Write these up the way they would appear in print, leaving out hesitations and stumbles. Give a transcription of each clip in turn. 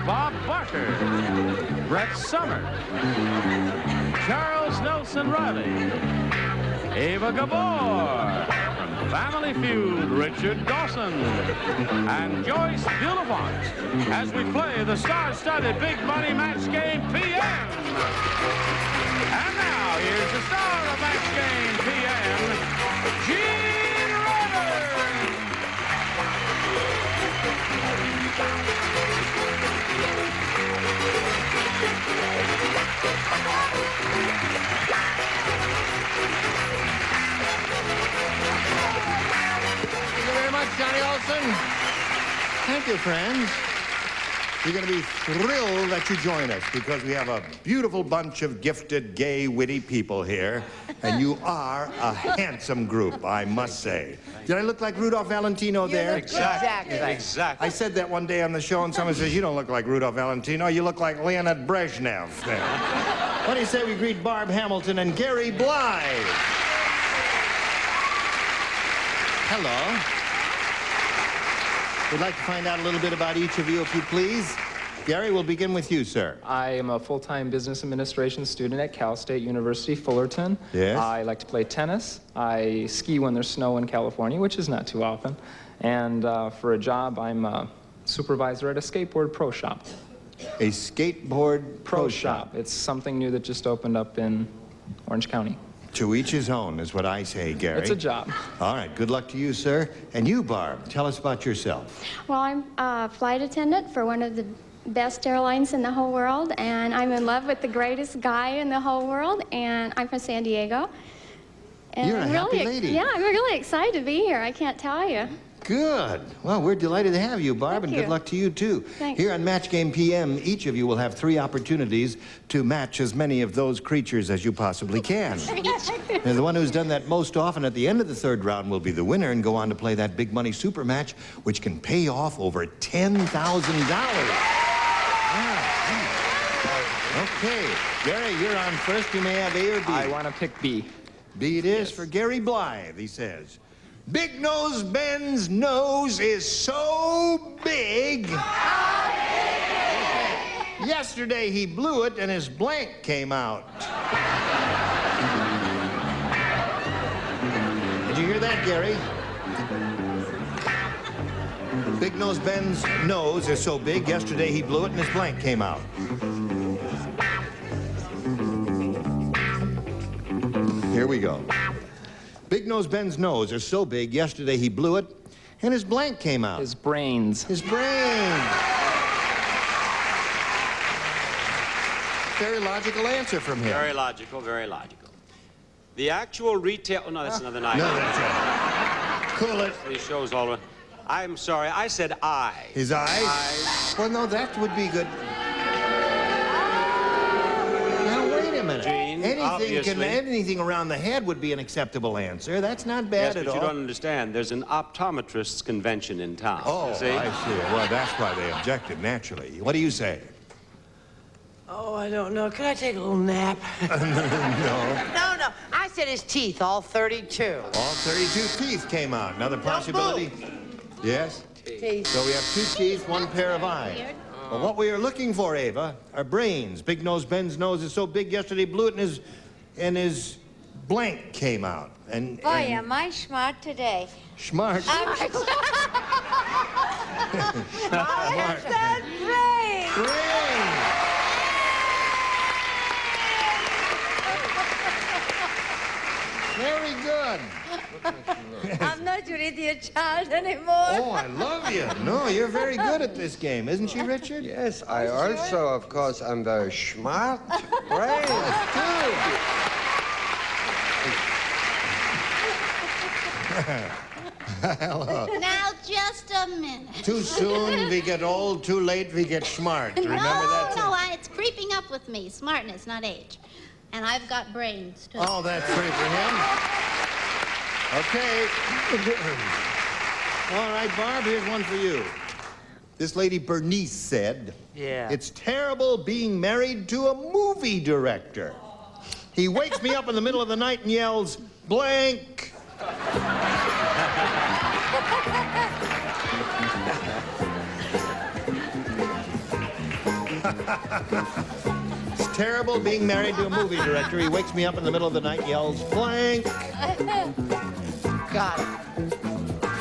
Bob Barker, Brett Summers, Charles Nelson Riley, Ava Gabor, from Family Feud, Richard Dawson, and Joyce Dillafont, as we play the star-studded Big Money Match Game PM. And now, here's the star of Match Game PM, Gene Rivers. Thank you very much, Johnny Olson. Thank you, friends. You're going to be thrilled that you join us because we have a beautiful bunch of gifted, gay, witty people here, and you are a handsome group, I must say. Did I look like Rudolph Valentino there? Exactly. I said that one day on the show, and someone says, you don't look like Rudolph Valentino, you look like Leonid Brezhnev. What do you say we greet Barb Hamilton and Gary Blythe? Hello. We'd like to find out a little bit about each of you, if you please. Gary, we'll begin with you, sir. I am a full-time business administration student at Cal State University, Fullerton. Yes. I like to play tennis. I ski when there's snow in California, which is not too often. And for a job, I'm a supervisor at a skateboard pro shop. A skateboard pro shop. It's something new that just opened up in Orange County. To each his own is what I say, Gary. It's a job. All right, good luck to you, sir. And you, Barb, tell us about yourself. Well, I'm a flight attendant for one of the best airlines in the whole world, and I'm in love with the greatest guy in the whole world, and I'm from San Diego. And You're a happy lady. Yeah, I'm really excited to be here, I can't tell you. Good. Well, we're delighted to have you, Barb, Thank and you. good luck to you, too. Thanks. Here on Match Game PM, each of you will have 3 opportunities to match as many of those creatures as you possibly can. And the one who's done that most often at the end of the 3rd round will be the winner and go on to play that big money super match, which can pay off over $10,000. Okay. Gary, you're on first. You may have A or B. I want to pick B. B it is for Gary Blythe, he says. Big Nose Ben's nose is so big. Yesterday he blew it and his blank came out. Did you hear that, Gary? Big Nose Ben's nose is so big, yesterday he blew it and his blank came out. Here we go. Big Nose Ben's nose is so big, yesterday he blew it, and his blank came out. His brains. His brain. Very logical answer from him. Very logical, very logical. The actual retail... Oh, no, that's another night. No, that's it. Cool it. These shows all... I'm sorry, I said I. His eyes? Eyes. Well, no, that would be good. Now, wait a minute. Gene, obviously. Anything around the head would be an acceptable answer. That's not bad Yes, at but all. you don't understand. There's an optometrist's convention in town. Oh, see? I see. Well, that's why they objected, naturally. What do you say? Oh, I don't know. Can I take a little nap? No. No. I said his teeth, all 32. All 32 teeth came out. Another possibility? Yes? Teeth. So we have 2 teeth, 1 pair of eyes. Well, what we are looking for, Ava, are brains. Big Nose Ben's nose is so big, yesterday he blew it and his blank came out. And Boy, am I smart today. Smart. I Smart. said brain. Brain. Very good. I'm not your idiot child anymore. Oh, I love you. No, you're very good at this game, isn't she, Richard? Yes, I also, of course, am very smart. Great. Hello. Now, just a minute. Too soon we get old, too late we get smart. Remember that? It's creeping up with me. Smartness, not age. And I've got brains, too. Oh, that's pretty for him. Okay. All right, Barb, here's one for you. This lady Bernice said, Yeah. it's terrible being married to a movie director. He wakes me up in the middle of the night and yells, blank. It's terrible being married to a movie director. He wakes me up in the middle of the night, yells, blank. Got it.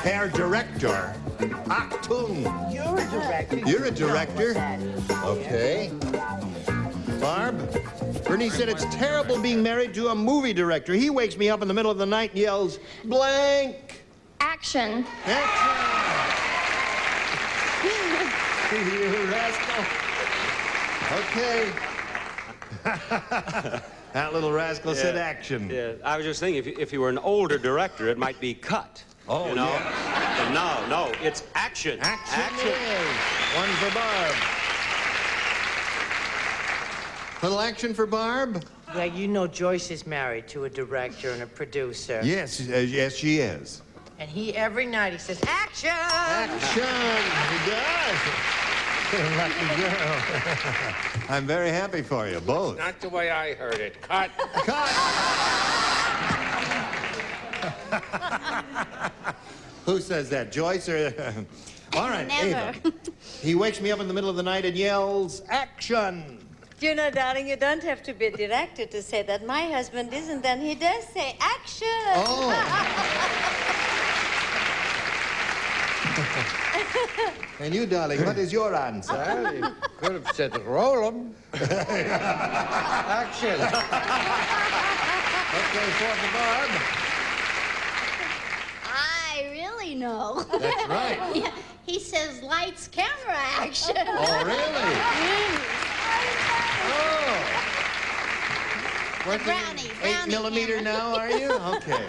Herr Director. Achtung. You're a director. You're a You know what director? that is. Okay. Barb, Bernie said it's terrible being married to a movie director. He wakes me up in the middle of the night and yells, blank. Action. Action. You rascal. Okay. That little rascal said action. Yeah, I was just thinking, if he were an older director, it might be cut. Oh, you know? yeah. But no, it's action. Action. One for Barb. Little action for Barb? Well, you know Joyce is married to a director and a producer. Yes, yes, she is. And every night he says, action! Action! He does. Lucky girl. I'm very happy for you, both. Not the way I heard it. Cut. Cut! Who says that, Joyce or... All right, Never. Ava. He wakes me up in the middle of the night and yells, action! You know, darling, you don't have to be a director to say that. My husband isn't, and he does say action. Oh. And you, darling, what is your answer? You could have said roll 'em. Action. Okay, four for Barb. I really know. That's right. Yeah, he says lights, camera, action. Oh, really? Oh. Working brownie 8 millimeter camera. now, are you? Okay.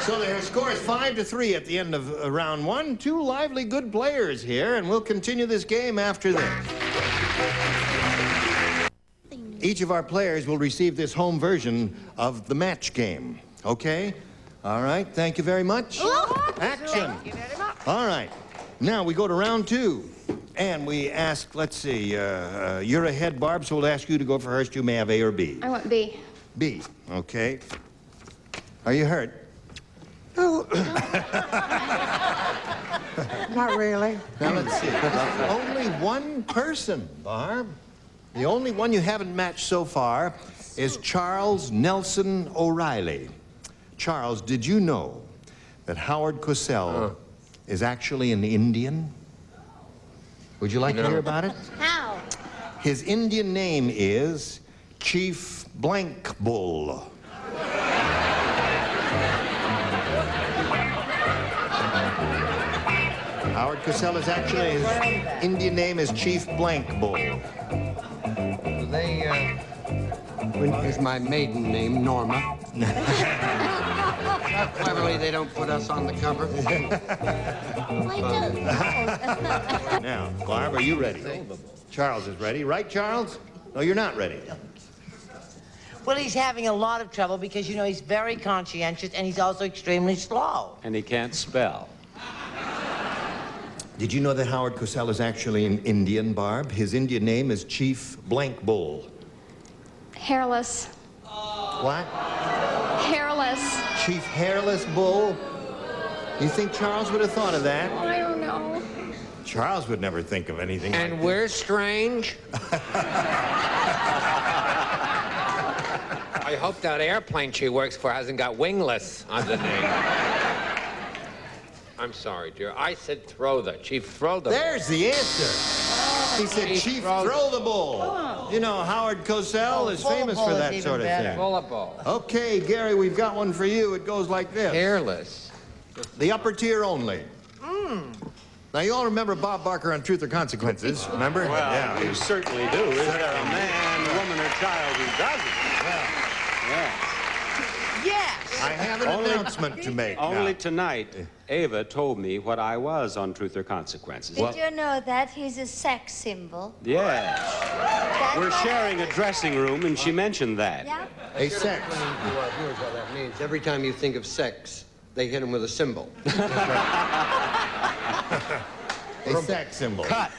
So the score is 5-3 at the end of round one. Two lively, good players here, and we'll continue this game after this. Each of our players will receive this home version of the match game. Okay? All right. Thank you very much. Action. Thank you very much. All right. Now we go to round two. And we ask, let's see, you're ahead, Barb, so we'll ask you to go first. You may have A or B. I want B. B, okay. Are you hurt? No. Not really. Now, let's see. Only one person, Barb. The only one you haven't matched so far is Charles Nelson O'Reilly. Charles, did you know that Howard Cosell is actually an Indian? Would you like to hear about it? How? His Indian name is Chief Blank Bull. Howard Cosell is actually, his Indian name is Chief Blank Bull. They wouldn't use my maiden name, Norma. Not cleverly, they don't put us on the cover. Now, Barb, are you ready? Charles is ready. Right, Charles? No, you're not ready. Well, he's having a lot of trouble because, you know, he's very conscientious and he's also extremely slow. And he can't spell. Did you know that Howard Cosell is actually an Indian, Barb? His Indian name is Chief Blank Bull. Hairless. What? Hairless. Chief Hairless Bull? You think Charles would have thought of that? I don't know. Charles would never think of anything like And we're strange. I hope that airplane she works for hasn't got wingless on the name. I'm sorry, dear. I said throw the. Chief, throw the. There's the answer. He said, Chief, throw the bull. Oh. You know, Howard Cosell is famous for that sort of thing. Full of ball. Okay, Gary, we've got one for you. It goes like this. Hairless. The upper tier only. Now, you all remember Bob Barker on Truth or Consequences, remember? Well, you certainly do. Is there a man, woman, or child who doesn't? Yeah. Yes. I have an announcement to make Only now. tonight, Ava told me what I was on Truth or Consequences. Did you know that he's a sex symbol? Yes. That's We're what- sharing a dressing room, and she mentioned that. Yeah. A sex. Explain to our viewers what that means. Every time you think of sex, they hit him with a symbol. A sex symbol. Cut.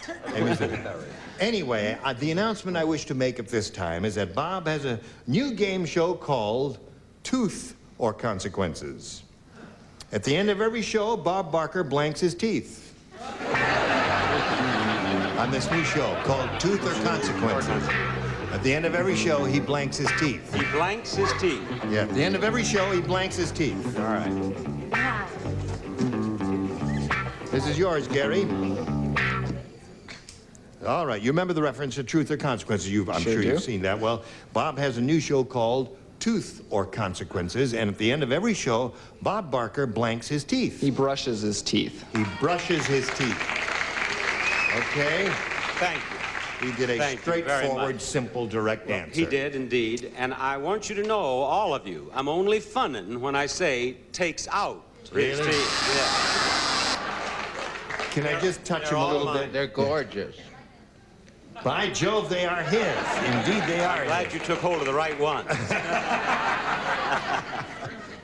Anyway, the announcement I wish to make at this time is that Bob has a new game show called Tooth or Consequences. At the end of every show, Bob Barker blanks his teeth. on this new show called Tooth or Consequences. At the end of every show, he blanks his teeth. He blanks his teeth. Yeah, at the end of every show, he blanks his teeth. All right. Wow. This is yours, Gary. All right, you remember the reference to Truth or Consequences. I'm sure you've seen that. Well, Bob has a new show called Tooth or Consequences, and at the end of every show, Bob Barker blanks his teeth. He brushes his teeth. He brushes his teeth. Okay? Thank you. He did a straightforward, simple, direct answer. He did indeed, and I want you to know, all of you, I'm only funning when I say takes out his Really? teeth. Yeah. Can I just touch him a little bit? They're gorgeous. By Jove, they are his. Indeed, they are his. Glad you took hold of the right one.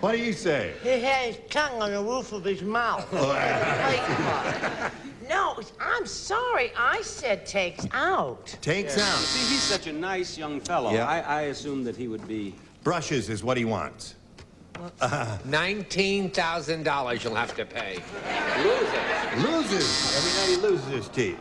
What do you say? He had his tongue on the roof of his mouth. No, I'm sorry. I said takes out. Takes out. See, he's such a nice young fellow. Yeah. I assumed that he would be... Brushes is what he wants. $19,000 you'll have to pay. Loses. Every night he loses his teeth.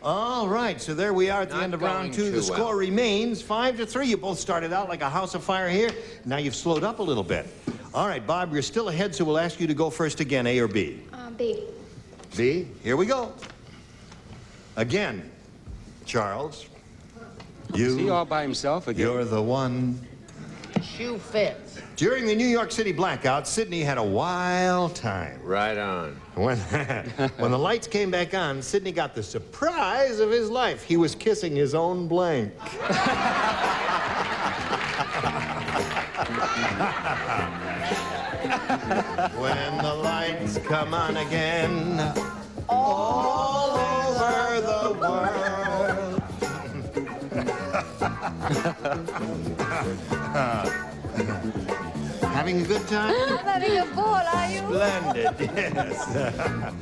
All right, so there we are at the end of round two. The score remains 5-3. You both started out like a house of fire here. Now you've slowed up a little bit. All right, Bob, you're still ahead, so we'll ask you to go first again, A or B? B. B, here we go. Again, Charles. Is he all by himself again? You're the one. Shoe fits. During the New York City blackout, Sidney had a wild time. Right on. When the lights came back on, Sidney got the surprise of his life. He was kissing his own blank. When the lights come on again, all over the world. Having a good time? I'm having a ball, are you? Splendid, yes.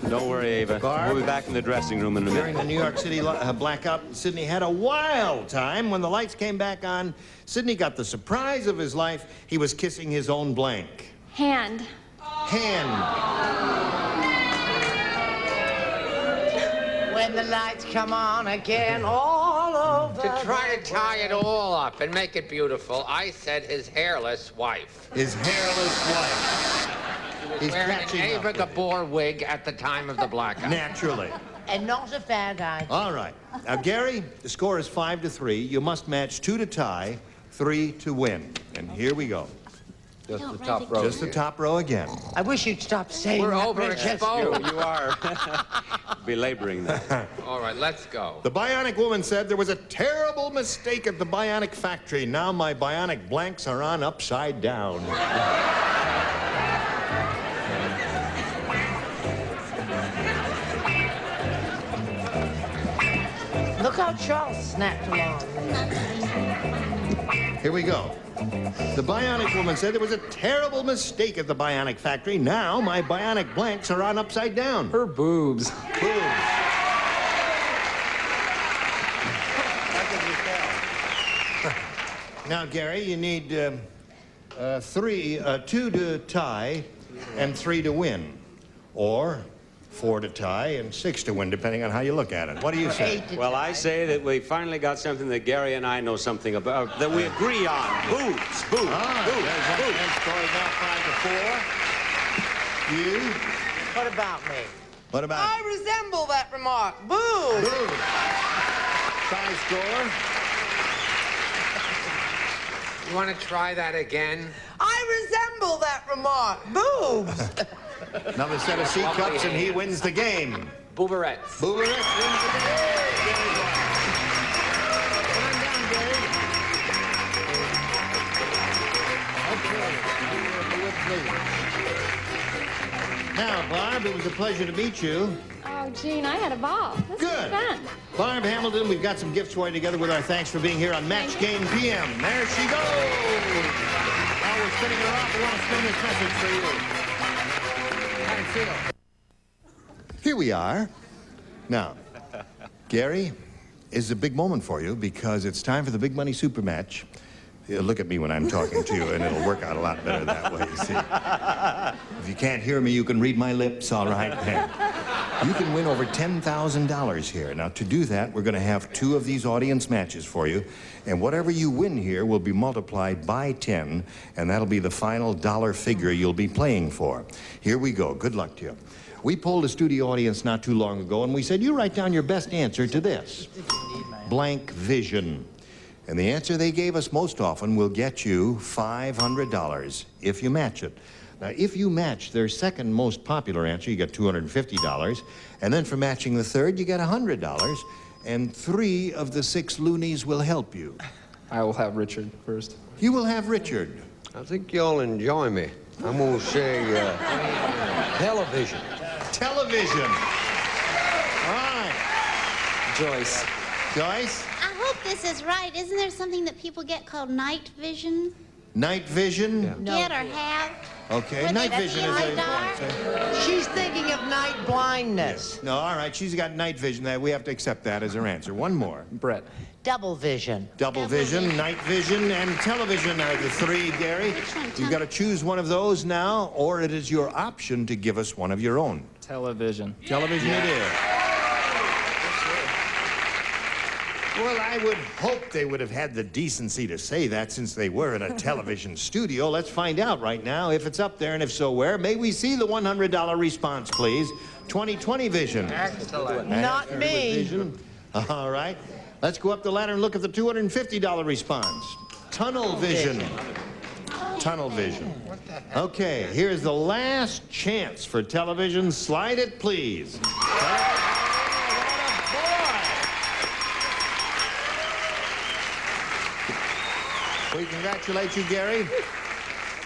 Don't worry, Ava. Barb? We'll be back in the dressing room in a During minute. the New York City blackout, Sidney had a wild time. When the lights came back on, Sidney got the surprise of his life. He was kissing his own blank. Hand. Hand. When the lights come on again, all over. To try to tie it all up and make it beautiful, I said his hairless wife. His hairless wife. He was He's wearing an catching Ava up. Gabor wig at the time of the blackout. Naturally. And not a fair guy. All right. Now, Gary, the score is 5-3. You must match 2 to tie, 3 to win. And here we go. Just the top row. Just the top row again. I wish you'd stop saying We're that, overexposed. You are belaboring that. All right, let's go. The bionic woman said there was a terrible mistake at the bionic factory. Now my bionic blanks are on upside down. Look how Charles snapped along. Here we go. The bionic woman said there was a terrible mistake at the bionic factory. Now my bionic blanks are on upside down. Her boobs. Boom. Now, Gary, you need 2 to tie and 3 to win. Or 4 to tie and 6 to win, depending on how you look at it. What do you say? Well, I say that we finally got something that Gary and I know something about, that we agree on. Boobs, boobs, boobs, boobs. Score is now 5-4. You? What about me? What about? I resemble that remark. Boo! Boom. Tie score. You want to try that again? I resemble that remark. Boobs! Another set of C-cups and he wins the game. Booberettes. Booberettes wins the game. Come on down, Gary. Okay. Now, Barb, it was a pleasure to meet you. Oh, Gene, I had a ball. This Good. was fun. Barb Hamilton, we've got some gifts for you together with our thanks for being here on Match Game PM. There she goes. While we're spinning her off, we want to spin this message for you. Here we are. Now, Gary, it's a big moment for you because it's time for the big money super match. Look at me when I'm talking to you, and it'll work out a lot better that way, you see. If you can't hear me, you can read my lips, all right, man. You can win over $10,000 here. Now, to do that, we're going to have 2 of these audience matches for you. And whatever you win here will be multiplied by 10, and that'll be the final dollar figure you'll be playing for. Here we go. Good luck to you. We polled a studio audience not too long ago, and we said, you write down your best answer to this. Blank vision. And the answer they gave us most often will get you $500 if you match it. Now, if you match their second most popular answer, you get $250. And then for matching the third, you get $100. And 3 of the 6 loonies will help you. I will have Richard first. You will have Richard. I think you'll enjoy me. I'm going to say television. Television. All right. Joyce. Joyce? I hope this is right. Isn't there something that people get called night vision? Night vision? Yeah. Get or have? Okay, Were night they vision in is the dark? She's thinking of night blindness. No, all right, she's got night vision. We have to accept that as her answer. One more. Brett. Double vision. Double vision, night vision, and television are the 3, Gary. Which one, You've got to choose one of those now, or it is your option to give us one of your own. Television. Television it is. Well, I would hope they would have had the decency to say that since they were in a television studio. Let's find out right now if it's up there, and if so, where. May we see the $100 response, please? 20/20 vision. Excellent. Not me. Vision. All right. Let's go up the ladder and look at the $250 response. Tunnel vision. Tunnel vision. Okay, here's the last chance for television. Slide it, please. We congratulate you, Gary.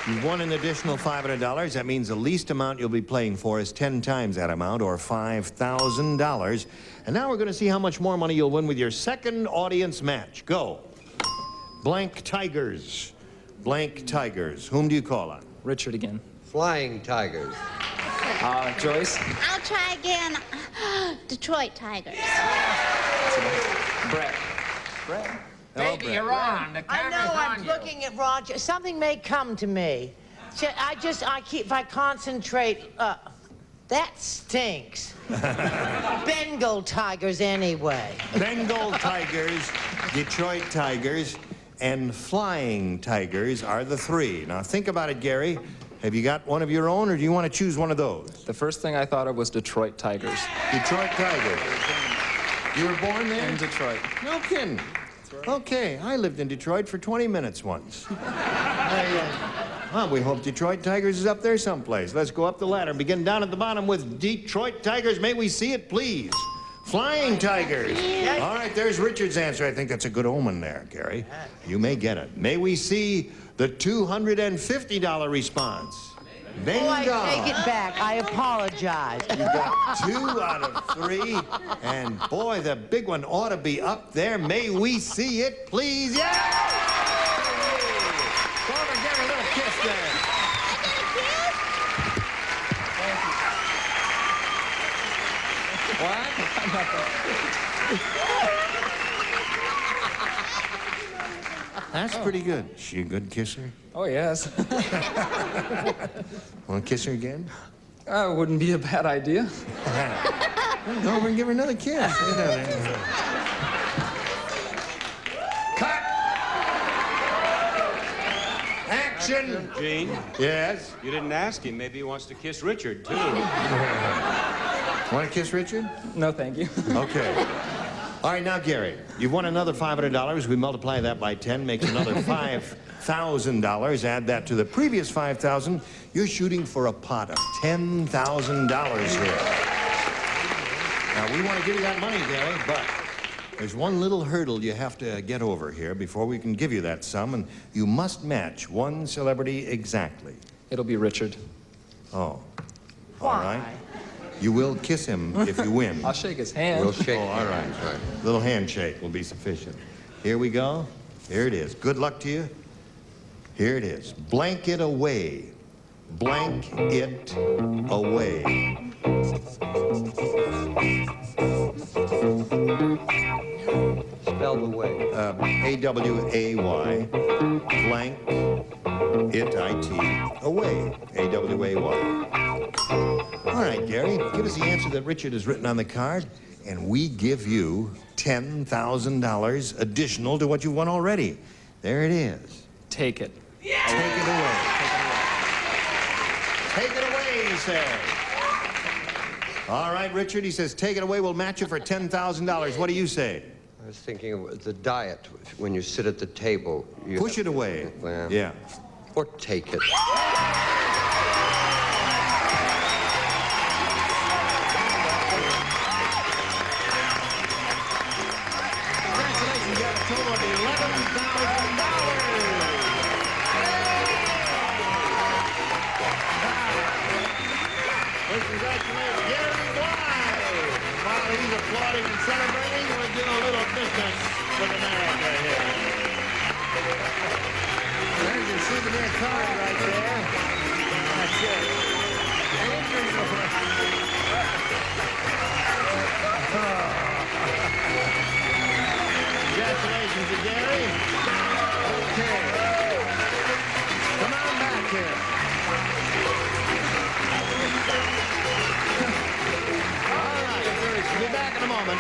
You've won an additional $500. That means the least amount you'll be playing for is 10 times that amount, or $5,000. And now we're going to see how much more money you'll win with your second audience match. Go. Blank Tigers. Blank Tigers. Whom do you call on? Richard again. Flying Tigers. Joyce. I'll try again. Detroit Tigers. Brett. Brett. Baby, you're on. The I camera's know, I'm on you. looking at Roger. Something may come to me. So if I concentrate, that stinks. Bengal Tigers anyway. Bengal Tigers, Detroit Tigers, and Flying Tigers are the 3. Now think about it, Gary. Have you got one of your own, or do you want to choose one of those? The first thing I thought of was Detroit Tigers. Detroit Tigers. You were born there? In Detroit. No kidding. Okay, I lived in Detroit for 20 minutes once. Well, we hope Detroit Tigers is up there someplace. Let's go up the ladder and begin down at the bottom with Detroit Tigers. May we see it, please? Flying Tigers. Yes. All right, there's Richard's answer. I think that's a good omen there, Gary. You may get it. May we see the $250 response? Bingo. Oh, I take it back. I apologize. You got 2 out of 3, and boy, the big one ought to be up there. May we see it, please? Yeah! Go over and give her a little kiss there. What? That's pretty good. She a good kisser? Oh, yes. Want to kiss her again? Wouldn't be a bad idea. Go over and give her another kiss. Cut! Action! Gene, Yes? you didn't ask him. Maybe he wants to kiss Richard, too. Want to kiss Richard? No, thank you. Okay. All right, now, Gary, you've won another $500. We multiply that by 10, makes another $5,000. Add that to the previous $5,000. You're shooting for a pot of $10,000 here. Now, we want to give you that money, Gary, but there's one little hurdle you have to get over here before we can give you that sum, and you must match one celebrity exactly. It'll be Richard. Oh. All right. You will kiss him if you win. I'll shake his hand. We'll shake. Oh, all right. Little handshake will be sufficient. Here we go. Here it is. Good luck to you. Here it is. Blank it away. Blank it away. Spell the way. A-W-A-Y, blank, it-I-T, away, A-W-A-Y. All right, Gary, give us the answer that Richard has written on the card, and we give you $10,000 additional to what you've won already. There it is. Take it. Yeah! Take it away. Take it away, he says. All right, Richard, he says, take it away, we'll match it for $10,000. What do you say? I was thinking of the diet. When you sit at the table, you push it away. Well, yeah. Or take it. Congratulations, you have a total of $11,000. Let's congratulate Gary Blythe. While he's applauding and celebrating, we're doing a little business with America here. There's your souvenir card right there. That's it. Congratulations to Gary. Okay. Come on back here. We'll be back in a moment.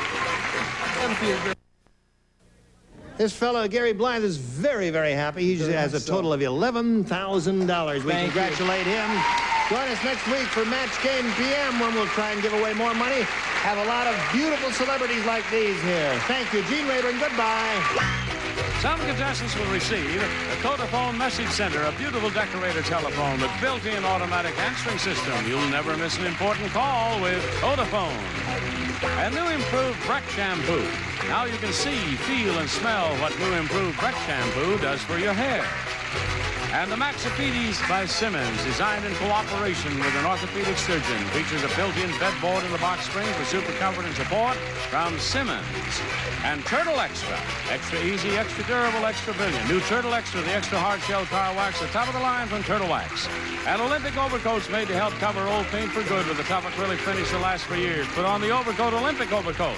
This fellow, Gary Blythe, is very, very happy. He has a total of $11,000. We congratulate him. Join us next week for Match Game PM, when we'll try and give away more money. Have a lot of beautiful celebrities like these here. Thank you, Gene Rayburn. Goodbye. Some contestants will receive a Codaphone Message Center, a beautiful decorator telephone with built-in automatic answering system. You'll never miss an important call with Codaphone. A new improved Breck shampoo. Now you can see, feel, and smell what new improved Breck shampoo does for your hair. And the Maxipedis by Simmons, designed in cooperation with an orthopedic surgeon, features a built-in bedboard in the box spring for super comfort and support from Simmons. And Turtle Extra, extra easy, extra durable, extra brilliant. New Turtle Extra, the extra hard shell car wax, the top of the line from Turtle Wax. And Olympic overcoats made to help cover old paint for good with a tough acrylic finish that lasts for years. Put on the overcoat, Olympic overcoat.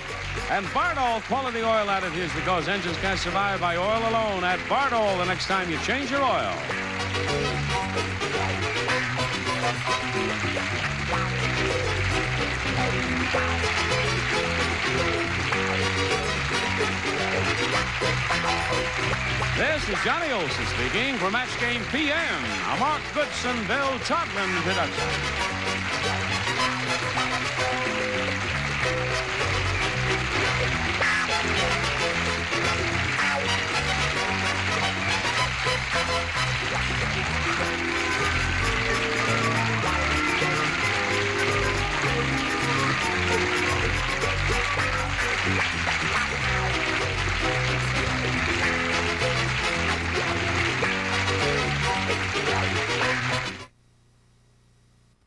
And Bardol quality oil additives, because engines can't survive by oil alone. Add Bardol the next time you change your oil. This is Johnny Olson speaking for Match Game PM, a Mark Goodson, Bill Todman production.